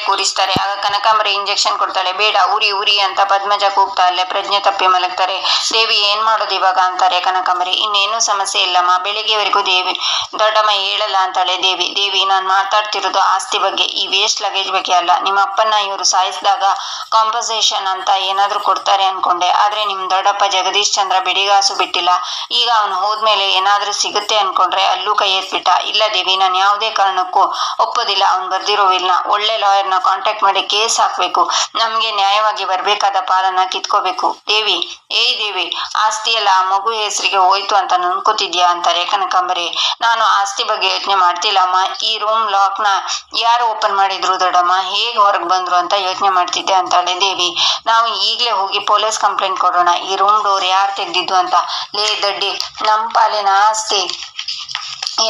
ಕೂರಿಸ್ತಾರೆ. ಆಗ ಕನಕಾಂಬರಿ ಇಂಜೆಕ್ಷನ್ ಕೊಡ್ತಾಳೆ. ಬೇಡ, ಉರಿ ಉರಿ ಅಂತ ಪದ್ಮಜ ಕೂಗ್ತಾ ಅಲ್ಲೇ ಪ್ರಜ್ಞೆ ತಪ್ಪಿ ಮಲಗ್ತಾರೆ. ದೇವಿ ಏನ್ ಮಾಡೋದು ಇವಾಗ ಅಂತಾರೆ ಕನಕಾಂಬರಿ. ಇನ್ನೇನು ಸಮಸ್ಯೆ ಇಲ್ಲಮ್ಮ, ಬೆಳಿಗ್ಗೆವರೆಗೂ ದೇವಿ ದೊಡ್ಡಮ್ಮ ಹೇಳಲ್ಲ ಅಂತಾಳೆ ದೇವಿ. ದೇವಿ, ನಾನು ಮಾತಾಡ್ತಿರೋದು ಆಸ್ತಿ ಬಗ್ಗೆ, ಈ ವೇಸ್ಟ್ ಲಗೇಜ್ ಬಗ್ಗೆ ಅಲ್ಲ. ನಿಮ್ಮ ಅಪ್ಪನ್ನ ಇವರು ಸಾಯಿಸಿದಾಗ ಕಾಂಪನ್ಸೇಷನ್ ಅಂತ ಏನಾದ್ರೂ ಕೊಡ್ತಾರೆ ಅನ್ಕೊಂಡೆ, ಆದ್ರೆ ನಿಮ್ ದೊಡ್ಡಪ್ಪ ಜಗದೀಶ್ ಚಂದ್ರ ಬಿಡಿಗಾಸು ಬಿಟ್ಟಿಲ್ಲ. ಈಗ ಅವನು ಹೋದ್ಮೇಲೆ ಏನಾದ್ರೂ ಸಿಗುತ್ತೆ ಅನ್ಕೊಂಡ್ರೆ ಅಲ್ಲೂ ಕೈ ಎತ್ಬಿಟ್ಟ. ಇಲ್ಲ ದೇವಿ, ನಾನು ಯಾವುದೇ ಕಾರಣಕ್ಕೂ ಒಪ್ಪೋದಿಲ್ಲ. ಅವ್ನು ಬರ್ದಿರೋ ವಿಲ್ನ ಒಳ್ಳೆ ಲಾಯರ್ನ ಕಾಂಟ್ಯಾಕ್ಟ್ ಮಾಡಿ ಕೇಸ್ ಹಾಕ್ಬೇಕು. ನಮ್ಗೆ ನ್ಯಾಯವಾಗಿ ಬರ್ಬೇಕಾದ ಪಾಲನ್ನ ಕಿತ್ಕೋಬೇಕು. ದೇವಿ, ಏಯ್ ದೇವಿ, ಆಸ್ತಿ ಎಲ್ಲ ಆ ಮಗು ಹೆಸರಿಗೆ ಹೋಯ್ತು ಅಂತ ಅನ್ಕೋತಿದ್ಯಾ ಅಂತಾರೆ ಕನಕಾಂಬರಿ. ನಾನು ಆಸ್ತಿ ಬಗ್ಗೆ ಯೋಚನೆ ಮಾಡ್ತಿಲ್ಲಮ್ಮ. ಈ ರೂಮ್ ಲಾಕ್ನ ಯಾರು ಓಪನ್ ಮಾಡಿದ್ರು ದೊಡ್ಡಮ್ಮ, ಹೇಗ್ ಹೊರಗೆ ಬಂದ್ರು ಅಂತ ಯೋಚನೆ ಮಾಡ್ತಿದ್ದೆ ಅಂತಾಳೆ ದೇವಿ. ನಾವು ಈಗ್ಲೇ ಹೋಗಿ ಪೊಲೀಸ್ ಕಂಪ್ಲೇಂಟ್ ಕೊಡೋಣ, ಈ ರೂಮ್ ಡೋರ್ ಯಾರು ತೆಗ್ದಿದ್ದು ಅಂತ. ಲೇ ದಡ್ಡಿ, ನಮ್ಮ ಪಾಲಿನ ಆಸ್ತಿ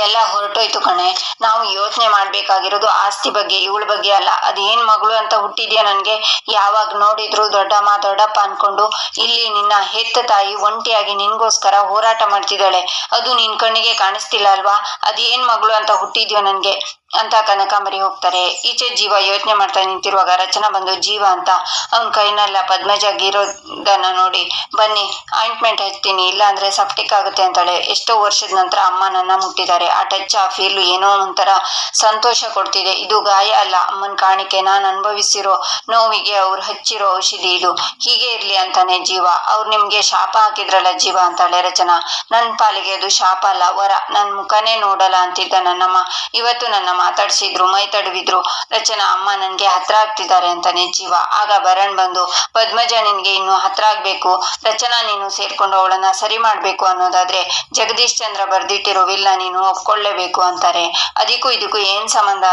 ಎಲ್ಲ ಹೊರಟೋಯ್ತು ಕಣೆ. ನಾವು ಯೋಚನೆ ಮಾಡ್ಬೇಕಾಗಿರೋದು ಆಸ್ತಿ ಬಗ್ಗೆ, ಇವಳ ಬಗ್ಗೆ ಅಲ್ಲ. ಅದೇನ್ ಮಗಳು ಅಂತ ಹುಟ್ಟಿದ್ಯಾ ನನ್ಗೆ. ಯಾವಾಗ ನೋಡಿದ್ರು ದೊಡ್ಡಮ್ಮ ದೊಡ್ಡಪ್ಪ ಅನ್ಕೊಂಡು ಇಲ್ಲಿ ನಿನ್ನ ಹೆತ್ತ ತಾಯಿ ಒಂಟಿಯಾಗಿ ನಿನ್ಗೋಸ್ಕರ ಹೋರಾಟ ಮಾಡ್ತಿದ್ದಾಳೆ. ಅದು ನಿನ್ ಕಣ್ಣಿಗೆ ಕಾಣಿಸ್ತಿಲ್ಲ ಅಲ್ವಾ? ಅದೇನ್ ಮಗಳು ಅಂತ ಹುಟ್ಟಿದ್ಯೋ ನನ್ಗೆ ಅಂತ ಕನಕಾಂಬರಿ ಹೋಗ್ತಾರೆ. ಈಚೆ ಜೀವ ಯೋಚನೆ ಮಾಡ್ತಾ ನಿಂತಿರುವಾಗ ರಚನಾ ಬಂದು ಜೀವ ಅಂತ ಅವನ ಕೈನೆಲ್ಲ ಪದ್ಮಜಾಗಿರೋದನ್ನ ನೋಡಿ, ಬನ್ನಿ ಆಯಿಂಟ್ಮೆಂಟ್ ಹಚ್ತೀನಿ, ಇಲ್ಲ ಅಂದ್ರೆ ಸಪ್ಟಿಕ್ ಆಗುತ್ತೆ ಅಂತಾಳೆ. ಎಷ್ಟೋ ವರ್ಷದ ನಂತರ ಅಮ್ಮ ನನ್ನ ಮುಟ್ಟಿದ್ದಾರೆ. ಆ ಟಚ್, ಆ ಫೀಲ್ ಏನೋ ಒಂಥರ ಸಂತೋಷ ಕೊಡ್ತಿದೆ. ಇದು ಗಾಯ ಅಲ್ಲ, ಅಮ್ಮನ ಕಾಣಿಕೆ. ನಾನು ಅನುಭವಿಸಿರೋ ನೋವಿಗೆ ಅವ್ರು ಹಚ್ಚಿರೋ ಔಷಧಿ ಇದು. ಹೀಗೆ ಇರ್ಲಿ ಅಂತಾನೆ ಜೀವ. ಅವ್ರು ನಿಮ್ಗೆ ಶಾಪ ಹಾಕಿದ್ರಲ್ಲ ಜೀವ ಅಂತಾಳೆ ರಚನಾ. ನನ್ನ ಪಾಲಿಗೆ ಅದು ಶಾಪ ಅಲ್ಲ, ವರ. ನನ್ ಮುಖನೇ ನೋಡಲ್ಲ ಅಂತಿದ್ದ ನನ್ನಮ್ಮ ಇವತ್ತು ನನ್ನ ಮಾತಾಡ್ಸಿದ್ರು, ಮೈ ತಡವಿದ್ರು. ರಚನಾ, ಅಮ್ಮ ನನ್ಗೆ ಹತ್ರ ಆಗ್ತಿದ್ದಾರೆ ಅಂತಾನೆ ಜೀವ. ಆಗ ಭರಣ್ ಬಂದು, ಪದ್ಮಜ ನಿನ್ಗೆ ಇನ್ನು ಹತ್ರ ಆಗ್ಬೇಕು, ರಚನಾ ನೀನು ಸೇರ್ಕೊಂಡು ಅವಳನ್ನ ಸರಿ ಮಾಡ್ಬೇಕು ಅನ್ನೋದಾದ್ರೆ ಜಗದೀಶ್ ಚಂದ್ರ ಬರ್ದಿಟ್ಟಿರೋ ವಿಲ್ನ ನೀನು ಒಪ್ಕೊಳ್ಳೇಬೇಕು ಅಂತಾರೆ. ಅದಕ್ಕೂ ಇದಕ್ಕೂ ಏನ್ ಸಂಬಂಧ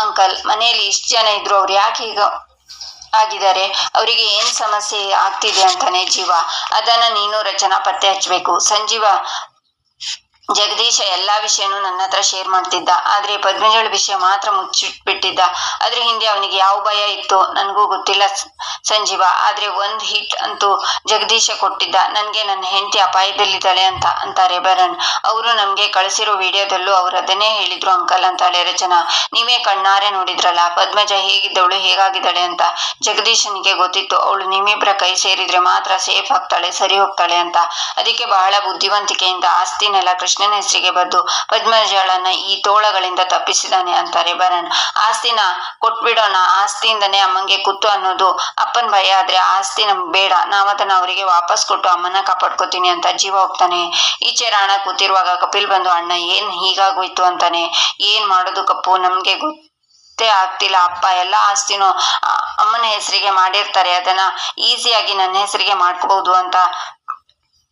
ಅಂಕಲ್? ಮನೆಯಲ್ಲಿ ಇಷ್ಟು ಜನ ಇದ್ರು, ಅವ್ರು ಯಾಕೆ ಈಗ ಆಗಿದ್ದಾರೆ? ಅವರಿಗೆ ಏನ್ ಸಮಸ್ಯೆ ಆಗ್ತಿದೆ ಅಂತಾನೆ ಜೀವ. ಅದನ್ನ ನೀನು ರಚನಾ ಪತ್ತೆ ಹಚ್ಬೇಕು. ಸಂಜೀವ ಜಗದೀಶ ಎಲ್ಲಾ ವಿಷಯನೂ ನನ್ನ ಹತ್ರ ಶೇರ್ ಮಾಡ್ತಿದ್ದ, ಆದ್ರೆ ಪದ್ಮಜಳ ವಿಷಯ ಮಾತ್ರ ಮುಚ್ಚಿಟ್ಬಿಟ್ಟಿದ್ದ. ಅದ್ರ ಹಿಂದೆ ಅವನಿಗೆ ಯಾವ ಭಯ ಇತ್ತು ನನಗೂ ಗೊತ್ತಿಲ್ಲ ಸಂಜೀವ. ಆದ್ರೆ ಒಂದ್ ಹಿಟ್ ಅಂತೂ ಜಗದೀಶ ಕೊಟ್ಟಿದ್ದ, ನನ್ಗೆ ನನ್ನ ಹೆಂಡತಿ ಅಪಾಯದಲ್ಲಿದ್ದಾಳೆ ಅಂತ ಅಂತಾರೆ ಭರಣ್. ಅವರು ನಮ್ಗೆ ಕಳಿಸಿರೋ ವಿಡಿಯೋದಲ್ಲೂ ಅವ್ರು ಅದನ್ನೇ ಹೇಳಿದ್ರು ಅಂಕಲ್ ಅಂತಾಳೆ ರಚನಾ. ನೀವೇ ಕಣ್ಣಾರೆ ನೋಡಿದ್ರಲ್ಲ ಪದ್ಮಜ ಹೇಗಿದ್ದವಳು, ಹೇಗಾಗಿದ್ದಾಳೆ ಅಂತ. ಜಗದೀಶನಿಗೆ ಗೊತ್ತಿತ್ತು ಅವಳು ನಿಮ್ಮಿಬ್ರ ಕೈ ಸೇರಿದ್ರೆ ಮಾತ್ರ ಸೇಫ್ ಆಗ್ತಾಳೆ, ಸರಿ ಹೋಗ್ತಾಳೆ ಅಂತ. ಅದಕ್ಕೆ ಬಹಳ ಬುದ್ಧಿವಂತಿಕೆಯಿಂದ ಆಸ್ತಿನೆಲ್ಲ ಕೃಷ್ಣನ ಹೆಸರಿಗೆ ಬದ್ದು ಪದ್ಮಜಳನ್ನ ಈ ತೋಳಗಳಿಂದ ತಪ್ಪಿಸಿದಾನೆ ಅಂತಾರೆ ಭರಣ್. ಆಸ್ತಿನ ಕೊಟ್ಬಿಡೋಣ, ಆಸ್ತಿಯಿಂದನೇ ಅಮ್ಮಂಗೆ ಕುತ್ತು ಅನ್ನೋದು ಅಪ್ಪನ ಭಯ. ಆದ್ರೆ ಆಸ್ತಿ ನಮ್ಗೆ ಬೇಡ, ನಾವದನ್ನ ಅವರಿಗೆ ವಾಪಸ್ ಕೊಟ್ಟು ಅಮ್ಮನ ಕಾಪಾಡ್ಕೋತೀನಿ ಅಂತ ಜೀವ ಹೋಗ್ತಾನೆ. ಈಚೆ ರಾಣ ಕೂತಿರುವಾಗ ಕಪಿಲ್ ಬಂದು, ಅಣ್ಣ ಏನ್ ಹೀಗಾಗೋಯ್ತು ಅಂತಾನೆ. ಏನ್ ಮಾಡೋದು ಕಪ್ಪು, ನಮ್ಗೆ ಗೊತ್ತೇ ಆಗ್ತಿಲ್ಲ. ಅಪ್ಪ ಎಲ್ಲ ಆಸ್ತಿನೂ ಅಮ್ಮನ ಹೆಸರಿಗೆ ಮಾಡಿರ್ತಾರೆ, ಅದನ್ನ ಈಸಿಯಾಗಿ ನನ್ನ ಹೆಸರಿಗೆ ಮಾಡ್ಕೋಬಹುದು ಅಂತ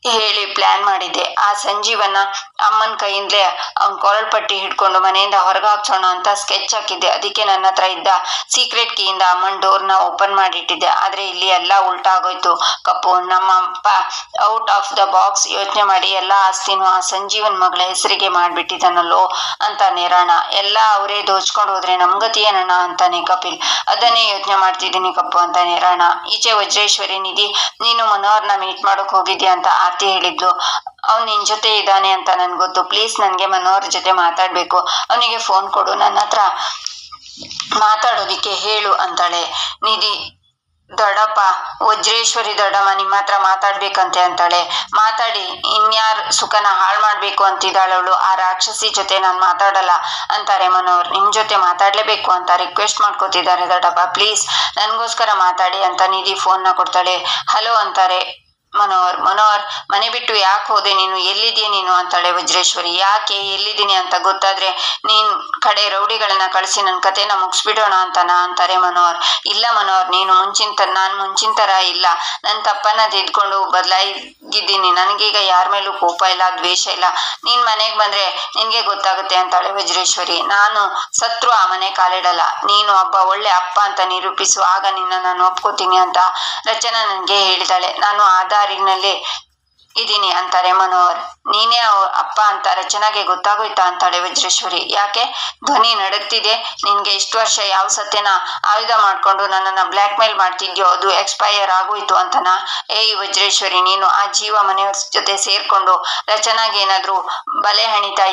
ಹೇಳಿ ಪ್ಲಾನ್ ಮಾಡಿದ್ದೆ. ಆ ಸಂಜೀವನ ಅಮ್ಮನ ಕೈಯಿಂದಲೇ ಅವ್ನ ಕೊರಳ್ಪಟ್ಟಿ ಹಿಡ್ಕೊಂಡು ಮನೆಯಿಂದ ಹೊರಗೆ ಹಾಕ್ಸೋಣ ಅಂತ ಸ್ಕೆಚ್ ಹಾಕಿದ್ದೆ. ಅದಕ್ಕೆ ನನ್ನ ಹತ್ರ ಇದ್ದ ಸೀಕ್ರೆಟ್ ಕೀಯಿಂದ ಅಮ್ಮನ ಡೋರ್ನ ಓಪನ್ ಮಾಡಿಟ್ಟಿದ್ದೆ. ಆದ್ರೆ ಇಲ್ಲಿ ಎಲ್ಲ ಉಲ್ಟಾ ಆಗೋಯ್ತು ಕಪ್ಪು. ನಮ್ಮ ಅಪ್ಪ ಔಟ್ ಆಫ್ ದ ಬಾಕ್ಸ್ ಯೋಚನೆ ಮಾಡಿ ಎಲ್ಲ ಆಸ್ತಿನೂ ಆ ಸಂಜೀವನ್ ಮಗಳ ಹೆಸರಿಗೆ ಮಾಡ್ಬಿಟ್ಟಿದ್ದಾನಲ್ಲೋ ಅಂತಾನೆ ರಾಣ. ಎಲ್ಲ ಅವರೇ ದೋಚ್ಕೊಂಡು ಹೋದ್ರೆ ನಮ್ಗತಿ ಏನಣ್ಣ ಅಂತಾನೆ ಕಪಿಲ್. ಅದನ್ನೇ ಯೋಚನೆ ಮಾಡ್ತಿದ್ದೀನಿ ಕಪ್ಪು ಅಂತಾನೆ ರಾಣ. ಈಚೆ ವಜ್ರೇಶ್ವರಿ, ನಿಧಿ ನೀನು ಮನೋಹರ್ನ ಮೀಟ್ ಮಾಡೋಕ್ ಹೋಗಿದ್ಯಾ ಅಂತ ಆರ್ತಿ ಹೇಳಿದ್ಲು. ಅವ್ನು ನಿನ್ ಜೊತೆ ಇದ್ದಾನೆ ಅಂತ ನನ್ಗೆ ಗೊತ್ತು. ಪ್ಲೀಸ್ ನನ್ಗೆ ಮನೋಹರ್ ಜೊತೆ ಮಾತಾಡ್ಬೇಕು, ಅವನಿಗೆ ಫೋನ್ ಕೊಡು, ನನ್ನ ಹತ್ರ ಮಾತಾಡೋದಿಕ್ಕೆ ಹೇಳು ಅಂತಾಳೆ ನಿಧಿ. ದೊಡ್ಡಪ್ಪ, ವಜ್ರೇಶ್ವರಿ ದೊಡ್ಡಮ್ಮ ನಿಮ್ಮ ಹತ್ರ ಮಾತಾಡ್ಬೇಕಂತೆ ಅಂತಾಳೆ. ಮಾತಾಡಿ ಇನ್ಯಾರ್ ಸುಖನ ಹಾಳು ಮಾಡ್ಬೇಕು ಅಂತಿದ್ದಾಳವಳು. ಆ ರಾಕ್ಷಸಿ ಜೊತೆ ನಾನು ಮಾತಾಡಲ್ಲ ಅಂತಾರೆ ಮನೋಹರ್. ನಿಮ್ ಜೊತೆ ಮಾತಾಡ್ಲೇಬೇಕು ಅಂತ ರಿಕ್ವೆಸ್ಟ್ ಮಾಡ್ಕೋತಿದ್ದಾರೆ ದೊಡ್ಡಪ್ಪ, ಪ್ಲೀಸ್ ನನ್ಗೋಸ್ಕರ ಮಾತಾಡಿ ಅಂತ ನಿಧಿ ಫೋನ್ನ ಕೊಡ್ತಾಳೆ. ಹಲೋ ಅಂತಾರೆ ಮನೋಹರ್, ಮನೆ ಬಿಟ್ಟು ಯಾಕೆ ಹೋದೆ ನೀನು, ಎಲ್ಲಿದ್ದೀಯ ನೀನು ಅಂತಾಳೆ ವಜ್ರೇಶ್ವರಿ. ಯಾಕೆ ಎಲ್ಲಿದ್ದೀನಿ ಅಂತ ಗೊತ್ತಾದ್ರೆ ನೀನ್ ಕಡೆ ರೌಡಿಗಳನ್ನ ಕಳಿಸಿ ನನ್ನ ಕತೆನ ಮುಗಿಸ್ಬಿಡೋಣ ಅಂತನಾ ಅಂತಾರೆ ಮನೋಹರ್. ಇಲ್ಲ ಮನೋಹರ್, ನೀನು ನಾನು ಮುಂಚಿನ ತರ ಇಲ್ಲ. ನನ್ನ ತಪ್ಪನ್ನ ತಿದ್ಕೊಂಡು ಬದಲಾಗಿದ್ದೀನಿ. ನನಗೀಗ ಯಾರ ಮೇಲೂ ಕೋಪ ಇಲ್ಲ, ದ್ವೇಷ ಇಲ್ಲ. ನೀನ್ ಮನೆಗೆ ಬಂದ್ರೆ ನಿನ್ಗೆ ಗೊತ್ತಾಗುತ್ತೆ ಅಂತಾಳೆ ವಜ್ರೇಶ್ವರಿ. ನಾನು ಸತ್ರು ಆ ಮನೆ ಕಾಲಿಡಲ್ಲ. ನೀನು ಒಬ್ಬ ಒಳ್ಳೆ ಅಪ್ಪ ಅಂತ ನಿರೂಪಿಸು, ಆಗ ನಿನ್ನ ನಾನು ಒಪ್ಕೋತೀನಿ ಅಂತ ರಚನಾ ನನ್ಗೆ ಹೇಳಿದಾಳೆ. ನಾನು ಆ ದಾರಿನಲ್ಲಿ ಇದೀನಿ ಅಂತಾರೆ ಮನೋಹರ್. ನೀನೇ ಅಪ್ಪ ಅಂತ ರಚನಾಗೆ ಗೊತ್ತಾಗೋಯ್ತಾ ಅಂತಾಳೆ ವಜ್ರೇಶ್ವರಿ. ಯಾಕೆ ಧ್ವನಿ ನಡುಗ್ತಿದೆ? ನಿನ್ಗೆ ಇಷ್ಟು ವರ್ಷ ಯಾವ ಸತ್ಯನ ಆಯುಧ ಮಾಡ್ಕೊಂಡು ನನ್ನನ್ನ ಬ್ಲ್ಯಾಕ್ ಮೇಲ್ ಮಾಡ್ತಿದ್ಯೋ ಅದು ಎಕ್ಸ್ಪೈರ್ ಆಗೋಯ್ತು ಅಂತನಾ? ಏಯ್ ವಜ್ರೇಶ್ವರಿ, ನೀನು ಆ ಜೀವ ಮನೆಯವ್ರ ಜೊತೆ ಸೇರ್ಕೊಂಡು ರಚನಾಗೆ ಏನಾದ್ರೂ ಬಲೆ ಹಣಿತಾ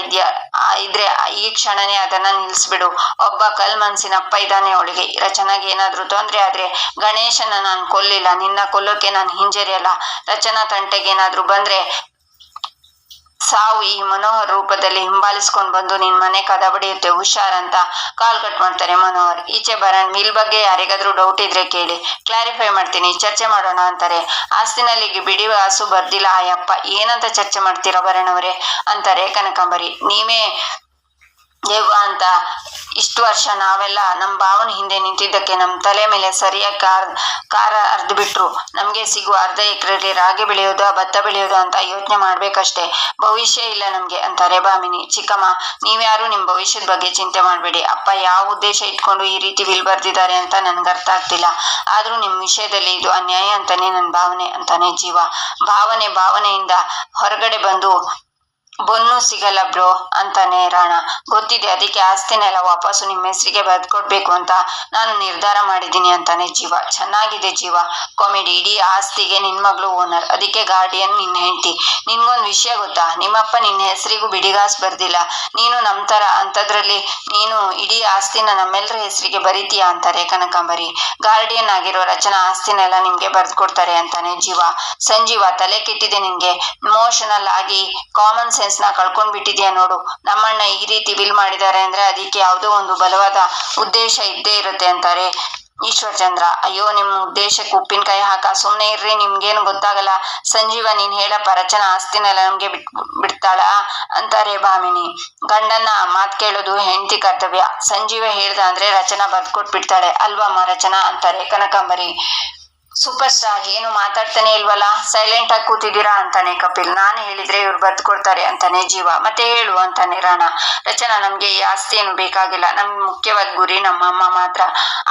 ಇದ್ರೆ ಈ ಕ್ಷಣನೇ ಅದನ್ನ ನಿಲ್ಸ್ಬಿಡು. ಒಬ್ಬ ಕಲ್ ಮನ್ಸಿನ ಅಪ್ಪ ಇದ್ದಾನೆ ಅವಳಿಗೆ. ರಚನಾಗೆ ಏನಾದ್ರೂ ತೊಂದ್ರೆ ಆದ್ರೆ ಗಣೇಶನ ನಾನು ಕೊಲ್ಲಿಲ್ಲ, ನಿನ್ನ ಕೊಲ್ಲೋಕೆ ನಾನು ಹಿಂಜರಿಯಲ್ಲ. ರಚನಾ ತಂಟೆಗೆ ಏನಾದ್ರೂ ಬಂದ್ರೆ ಸಾವು ಈ ಮನೋಹರ್ ರೂಪದಲ್ಲಿ ಹಿಂಬಾಲಿಸ್ಕೊಂಡ್ ಬಂದು ನಿನ್ ಮನೆ ಕದ ಬಡಿಯುತ್ತೆ, ಹುಷಾರ್ ಅಂತ ಕಾಲ್ ಕಟ್ ಮಾಡ್ತಾರೆ ಮನೋಹರ್. ಈಚೆ ಬರಣ್, ಮಿಲ್ ಬಗ್ಗೆ ಯಾರಿಗಾದ್ರೂ ಡೌಟ್ ಇದ್ರೆ ಕೇಳಿ, ಕ್ಲಾರಿಫೈ ಮಾಡ್ತೀನಿ, ಚರ್ಚೆ ಮಾಡೋಣ ಅಂತಾರೆ. ಆಸ್ತಿನಲ್ಲಿ ಬಿಡಿ ಕಾಸು ಬರ್ದಿಲ್ಲ ಆ ಯಪ್ಪ, ಏನಂತ ಚರ್ಚೆ ಮಾಡ್ತೀರಾ ಭರಣ್ ಅವರೇ ಅಂತಾರೆ ಕನಕಾಂಬರಿ. ನೀವೇ ದೇವ್ವ ಅಂತ ಇಷ್ಟು ವರ್ಷ ನಾವೆಲ್ಲ ನಮ್ಮ ಭಾವನ ಹಿಂದೆ ನಿಂತಿದ್ದಕ್ಕೆ ನಮ್ಮ ತಲೆ ಮೇಲೆ ಸರಿಯಾಗಿ ಕಾರ ಅರ್ದು ಬಿಟ್ರು. ನಮ್ಗೆ ಸಿಗುವ ಅರ್ಧ ಎಕರೆಲಿ ರಾಗಿ ಬೆಳೆಯೋದು ಭತ್ತ ಬೆಳೆಯೋದು ಅಂತ ಯೋಚನೆ ಮಾಡ್ಬೇಕಷ್ಟೇ, ಭವಿಷ್ಯ ಇಲ್ಲ ನಮ್ಗೆ ಅಂತಾರೆ ಭಾಮಿನಿ. ಚಿಕ್ಕಮ್ಮ, ನೀವ್ಯಾರು ನಿಮ್ ಭವಿಷ್ಯದ ಬಗ್ಗೆ ಚಿಂತೆ ಮಾಡ್ಬೇಡಿ. ಅಪ್ಪ ಯಾವ ಉದ್ದೇಶ ಇಟ್ಕೊಂಡು ಈ ರೀತಿ ವಿಲ್ ಬರ್ದಿದ್ದಾರೆ ಅಂತ ನನ್ಗೆ ಅರ್ಥ ಆಗ್ತಿಲ್ಲ. ಆದ್ರೂ ನಿಮ್ ವಿಷಯದಲ್ಲಿ ಇದು ಅನ್ಯಾಯ ಅಂತಾನೆ ನನ್ ಭಾವನೆ ಅಂತಾನೆ ಜೀವ. ಭಾವನೆಯಿಂದ ಹೊರಗಡೆ ಬಂದು ಬೊನ್ನು ಸಿಗಲ್ಲ ಬ್ರೋ ಅಂತಾನೆ ರಾಣ. ಗೊತ್ತಿದೆ, ಅದಕ್ಕೆ ಆಸ್ತಿನೆಲ್ಲ ವಾಪಸ್ಸು ನಿಮ್ಮ ಹೆಸರಿಗೆ ಬರೆದ್ಕೊಡ್ಬೇಕು ಅಂತ ನಾನು ನಿರ್ಧಾರ ಮಾಡಿದ್ದೀನಿ ಅಂತಾನೆ ಜೀವ. ಚೆನ್ನಾಗಿದೆ ಜೀವ, ಕಾಮಿಡಿ. ಇಡೀ ಆಸ್ತಿಗೆ ನಿನ್ ಮಗಳು ಓನರ್, ಅದಕ್ಕೆ ಗಾರ್ಡಿಯನ್ ನಿನ್ನ ಹೆಂಡತಿ. ನಿನ್ಗೊಂದು ವಿಷಯ ಗೊತ್ತಾ? ನಿಮ್ಮಪ್ಪ ನಿನ್ನ ಹೆಸರಿಗೂ ಬಿಡಿಗಾಸ್ ಬರ್ದಿಲ್ಲ. ನೀನು ನಮ್ ತರ ಅಂತದ್ರಲ್ಲಿ ನೀನು ಇಡೀ ಆಸ್ತಿನ ನಮ್ಮೆಲ್ಲರ ಹೆಸರಿಗೆ ಬರೀತೀಯಾ ಅಂತಾರೆ ಕನಕಾಂಬರಿ. ಗಾರ್ಡಿಯನ್ ಆಗಿರೋ ರಚನಾ ಆಸ್ತಿನೆಲ್ಲ ನಿಮ್ಗೆ ಬರ್ದ್ಕೊಡ್ತಾರೆ ಅಂತಾನೆ ಜೀವ. ಸಂಜೀವ, ತಲೆ ಕೆಟ್ಟಿದೆ ನಿನ್ಗೆ. ಇಮೋಷನಲ್ ಆಗಿ ಕಾಮನ್ ಸೆನ್ಸ್ ನ ಕಳ್ಕೊಂಡ್ಬಿಟ್ಟಿದ್ಯಾ ನೋಡು. ನಮ್ಮಣ್ಣ ಈ ರೀತಿ ವಿಲ್ ಮಾಡಿದ್ದಾರೆ ಅಂದ್ರೆ ಅದಕ್ಕೆ ಯಾವುದೋ ಒಂದು ಬಲವಾದ ಉದ್ದೇಶ ಇದ್ದೇ ಇರುತ್ತೆ ಅಂತಾರೆ ಈಶ್ವರ್ ಚಂದ್ರ. ಅಯ್ಯೋ, ನಿಮ್ ಉದ್ದೇಶಕ್ಕೆ ಉಪ್ಪಿನಕಾಯಿ ಹಾಕ, ಸುಮ್ನೆ ಇರ್ರಿ, ನಿಮ್ಗೇನು ಗೊತ್ತಾಗಲ್ಲ. ಸಂಜೀವ, ನೀನ್ ಹೇಳಪ್ಪ, ರಚನಾ ಆಸ್ತಿನೆಲ್ಲ ನಮ್ಗೆ ಬಿಡ್ತಾಳ ಅಂತಾರೆ ಭಾಮಿನಿ. ಗಂಡನ್ನ ಮಾತ್ ಕೇಳೋದು ಹೆಂಡತಿ ಕರ್ತವ್ಯ. ಸಂಜೀವ ಹೇಳ್ದ ಅಂದ್ರೆ ರಚನಾ ಬರ್ದ್ಕೊಟ್ಬಿಡ್ತಾಳೆ ಅಲ್ವಮ್ಮ ರಚನಾ ಅಂತಾರೆ ಕನಕಾಂಬರಿ. ಸೂಪರ್ ಸ್ಟಾರ್, ಏನು ಮಾತಾಡ್ತಾನೆ ಇಲ್ವಲ್ಲ, ಸೈಲೆಂಟ್ ಆಗಿ ಕೂತಿದ್ದೀರಾ ಅಂತಾನೆ ಕಪಿಲ್. ನಾನು ಹೇಳಿದ್ರೆ ಇವ್ರು ಬರ್ದ್ಕೊಡ್ತಾರೆ ಅಂತಾನೆ ಜೀವ. ಮತ್ತೆ ಹೇಳು ಅಂತಾನೆ ರಾಣ. ರಚನಾ, ನಮ್ಗೆ ಈ ಆಸ್ತಿ ಏನು ಬೇಕಾಗಿಲ್ಲ, ನಮ್ಗೆ ಮುಖ್ಯವಾದ ಗುರಿ ನಮ್ಮ ಅಮ್ಮ ಮಾತ್ರ.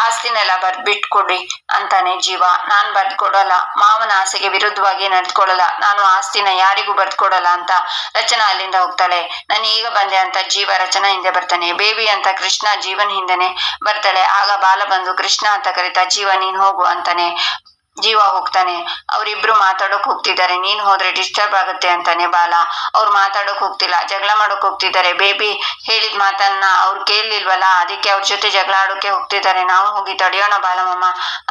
ಆಸ್ತಿನೆಲ್ಲ ಬರ್ದ್ಬಿಟ್ಕೊಡ್ರಿ ಅಂತಾನೆ ಜೀವ. ನಾನ್ ಬರ್ದ್ಕೊಡಲ್ಲ, ಮಾವನ ಆಸೆಗೆ ವಿರುದ್ಧವಾಗಿ ನಡೆದುಕೊಳ್ಳಲ್ಲ, ನಾನು ಆಸ್ತಿನ ಯಾರಿಗೂ ಬರ್ದ್ಕೊಡಲ್ಲ ಅಂತ ರಚನಾ ಅಲ್ಲಿಂದ ಹೋಗ್ತಾಳೆ. ನಾನು ಈಗ ಬಂದೆ ಅಂತ ಜೀವ ರಚನಾ ಹಿಂದೆ ಬರ್ತಾನೆ. ಬೇಬಿ ಅಂತ ಕೃಷ್ಣ ಜೀವನ್ ಹಿಂದೆನೆ ಬರ್ತಾಳೆ. ಆಗ ಬಾಲ ಬಂದು ಕೃಷ್ಣ ಅಂತ ಕರೀತಾ, ಜೀವ ನೀನ್ ಹೋಗು ಅಂತಾನೆ. ಜೀವ ಹೋಗ್ತಾನೆ. ಅವರಿಬ್ರು ಮಾತಾಡೋಕ್ ಹೋಗ್ತಿದ್ದಾರೆ. ನೀನ್ ಹೋದ್ರೆ ಡಿಸ್ಟರ್ಬ್ ಆಗುತ್ತೆ ಅಂತಾನೆ ಬಾಲ. ಅವ್ರು ಮಾತಾಡೋಕ್ ಹೋಗ್ತಿಲ್ಲ, ಜಗಳ ಮಾಡೋಕ್ ಹೋಗ್ತಿದ್ದಾರೆ. ಬೇಬಿ ಹೇಳಿದ ಮಾತನ್ನ ಅವ್ರು ಕೇಳಲಿಲ್ವಲ್ಲ, ಅದಕ್ಕೆ ಅವ್ರ ಜೊತೆ ಜಗಳ ಆಡೋಕೆ ಹೋಗ್ತಿದ್ದಾರೆ. ನಾವು ಹೋಗಿ ತಡೆಯೋಣ ಬಾಲಮಮ್ಮ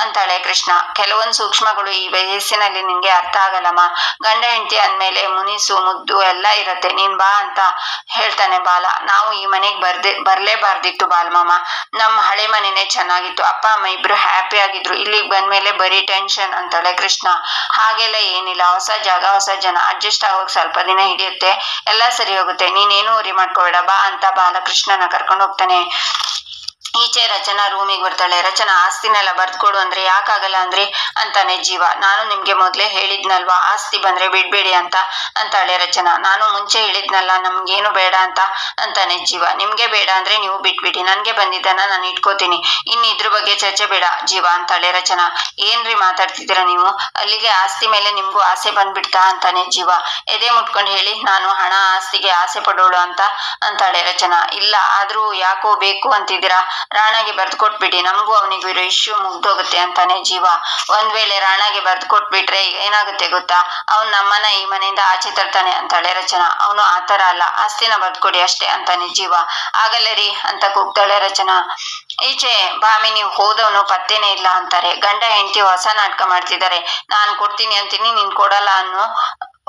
ಅಂತಾಳೆ ಕೃಷ್ಣ. ಕೆಲವೊಂದು ಸೂಕ್ಷ್ಮಗಳು ಈ ವಯಸ್ಸಿನಲ್ಲಿ ನಿನ್ಗೆ ಅರ್ಥ ಆಗಲ್ಲಮ್ಮ. ಗಂಡ ಹೆಂಡತಿ ಅಂದ್ಮೇಲೆ ಮುನಿಸು ಮುದ್ದು ಎಲ್ಲ ಇರತ್ತೆ. ನೀನ್ ಬಾ ಅಂತ ಹೇಳ್ತಾನೆ ಬಾಲ. ನಾವು ಈ ಮನೆಗ್ ಬರ್ಲೇಬಾರ್ದಿತ್ತು ಬಾಲಮಮ್ಮ. ನಮ್ಮ ಹಳೆ ಮನೆನೇ ಚೆನ್ನಾಗಿತ್ತು, ಅಪ್ಪ ಅಮ್ಮ ಇಬ್ರು ಹ್ಯಾಪಿ ಆಗಿದ್ರು. ಇಲ್ಲಿಗೆ ಬಂದ್ಮೇಲೆ ಬರೀ ಟೆನ್ಷನ್ ಅಂತಾಳೆ ಕೃಷ್ಣ. ಹಾಗೆಲ್ಲ ಏನಿಲ್ಲ, ಹೊಸ ಜಾಗ ಹೊಸ ಜನ, ಅಡ್ಜಸ್ಟ್ ಆಗೋಕ್ ಸ್ವಲ್ಪ ದಿನ ಹಿಡಿಯುತ್ತೆ, ಎಲ್ಲ ಸರಿ ಹೋಗುತ್ತೆ, ನೀನೇನು ಉರಿ ಮಾಡ್ಕೋಬೇಡ ಬಾ ಅಂತ ಬಾಲಕೃಷ್ಣನ ಕರ್ಕೊಂಡು ಹೋಗ್ತಾನೆ. ಈಚೆ ರಚನಾ ರೂಮಿಗೆ ಬರ್ತಾಳೆ. ರಚನಾ, ಆಸ್ತಿನೆಲ್ಲ ಬರ್ದ್ಕೊಡು ಅಂದ್ರೆ ಯಾಕಾಗಲ್ಲ ಅಂದ್ರಿ ಅಂತಾನೆ ಜೀವ. ನಾನು ನಿಮ್ಗೆ ಮೊದ್ಲೇ ಹೇಳಿದ್ನಲ್ವಾ ಆಸ್ತಿ ಬಂದ್ರೆ ಬಿಡ್ಬೇಡಿ ಅಂತ ಅಂತಾಳೆ ರಚನಾ. ನಾನು ಮುಂಚೆ ಹೇಳಿದ್ನಲ್ಲ ನಮ್ಗೇನು ಬೇಡ ಅಂತ ಅಂತಾನೆ ಜೀವ. ನಿಮ್ಗೆ ಬೇಡ ಅಂದ್ರೆ ನೀವು ಬಿಟ್ಬಿಡಿ, ನನ್ಗೆ ಬಂದಿದ್ದನ್ನ ನಾನು ಇಟ್ಕೋತೀನಿ, ಇನ್ ಇದ್ರ ಬಗ್ಗೆ ಚರ್ಚೆ ಬೇಡ ಜೀವ ಅಂತಾಳೆ ರಚನಾ. ಏನ್ರಿ ಮಾತಾಡ್ತಿದ್ದೀರಾ ನೀವು? ಅಲ್ಲಿಗೆ ಆಸ್ತಿ ಮೇಲೆ ನಿಮ್ಗೂ ಆಸೆ ಬಂದ್ಬಿಡ್ತಾ ಅಂತಾನೆ ಜೀವ. ಎದೆ ಮುಟ್ಕೊಂಡು ಹೇಳಿ, ನಾನು ಹಣ ಆಸ್ತಿಗೆ ಆಸೆ ಪಡೋಳು ಅಂತ ಅಂತಾಳೆ ರಚನಾ. ಇಲ್ಲ, ಆದ್ರೂ ಯಾಕೋ ಬೇಕು ಅಂತಿದ್ದೀರಾ? ರಾಣಾಗೆ ಬರ್ದ್ಕೊಟ್ಬಿಡಿ, ನಮಗೂ ಅವನಿಗೂ ಇರೋ ಇಶ್ಯೂ ಮುಗ್ದೋಗುತ್ತೆ ಅಂತಾನೆ ಜೀವ. ಒಂದ್ ವೇಳೆ ರಾಣಾಗೆ ಬರ್ದ್ಕೊಟ್ಬಿಟ್ರೆ ಏನಾಗುತ್ತೆ ಗೊತ್ತಾ? ಅವ್ನ್ ನಮ್ಮನ್ನ ಈ ಮನೆಯಿಂದ ಆಚೆ ತರ್ತಾನೆ ಅಂತಾಳೆ ರಚನಾ. ಅವನು ಆತರ ಅಲ್ಲ, ಆಸ್ತಿನ ಬರ್ದ್ಕೊಡಿ ಅಷ್ಟೇ ಅಂತಾನೆ ಜೀವ. ಆಗಲ್ಲರಿ ಅಂತ ಕೂಗ್ತಾಳೆ ರಚನಾ. ಈಚೆ ಭಾಮಿನಿ, ಹೋದವನು ಪತ್ತೇನೆ ಇಲ್ಲ ಅಂತಾರೆ. ಗಂಡ ಹೆಂಡತಿ ಹೊಸ ನಾಟಕ ಮಾಡ್ತಿದ್ದಾರೆ. ನಾನ್ ಕೊಡ್ತೀನಿ ಅಂತೀನಿ, ನೀನ್ ಕೊಡಲ್ಲ ಅನ್ನೋ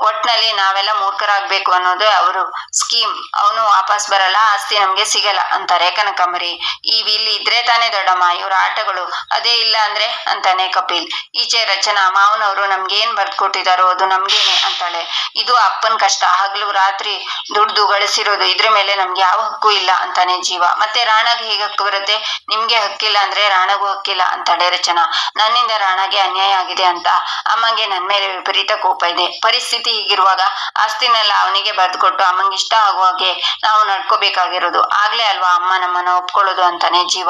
ಒಟ್ನಲ್ಲಿ ನಾವೆಲ್ಲ ಮೂರ್ಖರಾಗ್ಬೇಕು ಅನ್ನೋದು ಅವರು ಸ್ಕೀಮ್. ಅವನು ವಾಪಸ್ ಬರಲ್ಲ, ಆಸ್ತಿ ನಮ್ಗೆ ಸಿಗಲ್ಲ ಅಂತಾರೆ ಕನಕಾಂಬರಿ. ಈ ವಿಲ್ ಇದ್ರೆ ತಾನೇ ದೊಡ್ಡಮ್ಮ ಇವ್ರ ಆಟಗಳು, ಅದೇ ಇಲ್ಲ ಅಂದ್ರೆ ಅಂತಾನೆ ಕಪಿಲ್. ಈಚೆ ರಚನಾ, ಮಾವನವರು ನಮ್ಗೇನ್ ಬರ್ದ್ಕೊಟ್ಟಿದಾರೋ ಅದು ನಮ್ಗೇನೆ ಅಂತಾಳೆ. ಇದು ಅಪ್ಪನ್ ಕಷ್ಟ, ಹಗಲು ರಾತ್ರಿ ದುಡ್ದು ಗಳಿಸಿರೋದು, ಇದ್ರ ಮೇಲೆ ನಮ್ಗೆ ಯಾವ ಹಕ್ಕು ಇಲ್ಲ ಅಂತಾನೆ ಜೀವ. ಮತ್ತೆ ರಾಣಾಗೆ ಹೇಗೆ ಹಕ್ಕು ಬರುತ್ತೆ? ನಿಮ್ಗೆ ಹಕ್ಕಿಲ್ಲ ಅಂದ್ರೆ ರಾಣಾಗೂ ಹಕ್ಕಿಲ್ಲ ಅಂತಾಳೆ ರಚನಾ. ನನ್ನಿಂದ ರಾಣಾಗೆ ಅನ್ಯಾಯ ಆಗಿದೆ ಅಂತ ಅಮ್ಮಂಗೆ ನನ್ ಮೇಲೆ ವಿಪರೀತ ಕೋಪ ಇದೆ. ಪರಿಸ್ಥಿತಿ ಪರಿಸ್ಥಿತಿ ಹೀಗಿರುವಾಗ ಆಸ್ತಿನೆಲ್ಲ ಅವನಿಗೆ ಬರೆದುಕೊಟ್ಟು ಅಮ್ಮಂಗೆ ಇಷ್ಟ ಆಗುವ ಹಾಗೆ ನಾವು ನಡ್ಕೋಬೇಕಾಗಿರೋದು. ಆಗ್ಲೇ ಅಲ್ವಾ ಅಮ್ಮ ನಮ್ಮನ್ನ ಒಪ್ಕೊಳ್ಳೋದು ಅಂತಾನೆ ಜೀವ.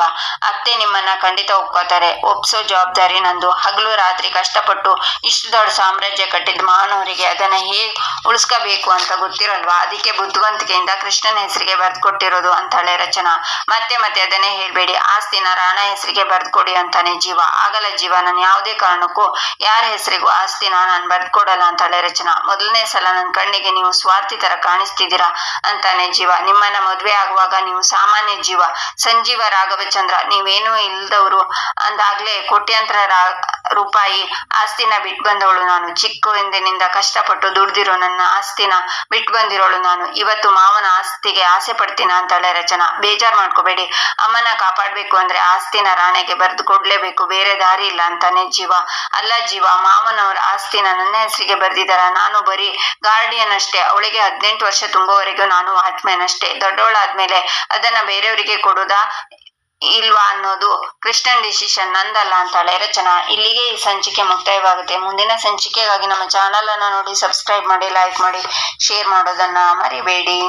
ಅತ್ತೆ ನಿಮ್ಮನ್ನ ಖಂಡಿತ ಒಪ್ಕೋತಾರೆ. ಒಪ್ಸೋ ಜವಾಬ್ದಾರಿ ನಂದು. ಹಗಲು ರಾತ್ರಿ ಕಷ್ಟಪಟ್ಟು ಇಷ್ಟು ದೊಡ್ಡ ಸಾಮ್ರಾಜ್ಯ ಕಟ್ಟಿದ ಮಾವನವರಿಗೆ ಅದನ್ನ ಹೇಗ್ ಉಳಿಸ್ಕೋಬೇಕು ಅಂತ ಗೊತ್ತಿರಲ್ವಾ? ಅದಕ್ಕೆ ಬುದ್ಧಿವಂತಿಕೆಯಿಂದ ಕೃಷ್ಣನ ಹೆಸರಿಗೆ ಬರ್ದ್ಕೊಟ್ಟಿರೋದು ಅಂತಾಳೆ ರಚನಾ. ಮತ್ತೆ ಮತ್ತೆ ಅದನ್ನೇ ಹೇಳ್ಬೇಡಿ, ಆಸ್ತಿನ ರಾಣ ಹೆಸರಿಗೆ ಬರ್ದ್ಕೊಡಿ ಅಂತಾನೆ ಜೀವ. ಆಗಲ್ಲ ಜೀವ, ನಾನು ಯಾವುದೇ ಕಾರಣಕ್ಕೂ ಯಾರ ಹೆಸರಿಗೂ ಆಸ್ತಿನ ನಾನು ಬರ್ದ್ಕೊಡಲ್ಲ ಅಂತಾಳೆ ರಚನಾ. ಮೊದಲನೇ ಸಲ ನನ್ನ ಕಣ್ಣಿಗೆ ನೀವು ಸ್ವಾರ್ಥಿ ತರ ಕಾಣಿಸ್ತಿದ್ದೀರಾ ಅಂತಾನೆ ಜೀವ. ನಿಮ್ಮನ್ನ ಮದ್ವೆ ಆಗುವಾಗ ನೀವು ಸಾಮಾನ್ಯ ಜೀವ, ಸಂಜೀವ ರಾಘವಚಂದ್ರ, ನೀವೇನೂ ಇಲ್ದವ್ರು ಅಂದಾಗ್ಲೇ ಕೋಟ್ಯಾಂತರ ರೂಪಾಯಿ ಆಸ್ತಿನ ಬಿಟ್ಟು ಬಂದವಳು ನಾನು. ಚಿಕ್ಕಂದಿನಿಂದ ಕಷ್ಟಪಟ್ಟು ದುಡ್ದಿರೋ ನನ್ನ ಆಸ್ತಿನ ಬಿಟ್ಟು ಬಂದಿರೋಳು ನಾನು. ಇವತ್ತು ಮಾವನ ಆಸ್ತಿಗೆ ಆಸೆ ಪಡ್ತೀನ ಅಂತಾಳೆ ರಚನಾ. ಬೇಜಾರ್ ಮಾಡ್ಕೋಬೇಡಿ, ಅಮ್ಮನ ಕಾಪಾಡ್ಬೇಕು ಅಂದ್ರೆ ಆಸ್ತಿನ ರಾಣೆಗೆ ಬರೆದು ಕೊಡ್ಲೇಬೇಕು, ಬೇರೆ ದಾರಿ ಇಲ್ಲ ಅಂತಾನೆ ಜೀವ. ಅಲ್ಲ ಜೀವ, ಮಾವನವರ ಆಸ್ತಿನ ನನ್ನ ಹೆಸರಿಗೆ ಬರ್ದಿದಾರ. ನಾನು ಬರೀ ಗಾರ್ಡಿಯನ್ ಅಷ್ಟೇ. ಅವಳಿಗೆ 18 ವರ್ಷ ತುಂಬುವವರೆಗೂ ನಾನು ವಾಚ್ಮ್ಯಾನ್ ಅಷ್ಟೇ. ದೊಡ್ಡವಳಾದ್ಮೇಲೆ ಅದನ್ನ ಬೇರೆಯವರಿಗೆ ಕೊಡುದಾ ಇಲ್ವಾ ಅನ್ನೋದು ಕೃಷ್ಣನ್ ಡಿಸಿಷನ್, ನಂದಲ್ಲ ಅಂತಾಳೆ ರಚನಾ. ಇಲ್ಲಿಗೆ ಈ ಸಂಚಿಕೆ ಮುಕ್ತಾಯವಾಗುತ್ತೆ. ಮುಂದಿನ ಸಂಚಿಕೆಗಾಗಿ ನಮ್ಮ ಚಾನಲ್ ಅನ್ನ ನೋಡಿ ಸಬ್ಸ್ಕ್ರೈಬ್ ಮಾಡಿ, ಲೈಕ್ ಮಾಡಿ, ಶೇರ್ ಮಾಡೋದನ್ನ ಮರಿಬೇಡಿ.